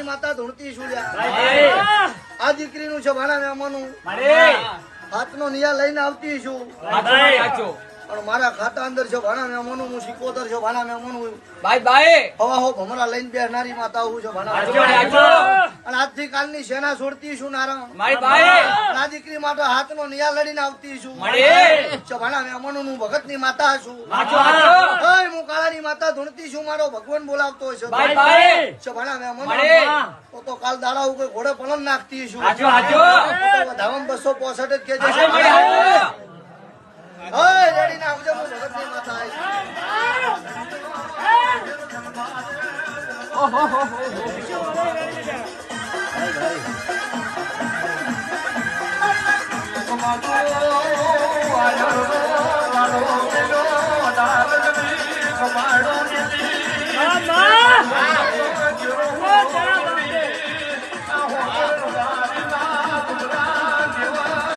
માતા ધૂણતી સુડ્યા આ દીકરીનું છે ભાણા મનું હાથનો નિયા લઈને આવતી છું પણ મારા ખાતા અંદર છે ભાણા મનું હું સિકોતર છે ભાણા મનું હવા હો ભમરા લઈને બેસનારી માતા હું છે ભાણા અને આજથી કાલની સેના છોડતી છું નારાયણ આ દીકરી માટે હાથનો નિયા લડીને આવતી છું ભાણા મનું હું ભગત ની માતા છું હું કાળાની માતા ધૂણતી છું મારો ભગવાન બોલાવતો છે ભાણા મનું તો કાલ દાડા ઉપર ઘોડે પલન નાખતી છું ધાવમ 265 જ કે રેડી ના આવજો હું ભગત ની માતા આવી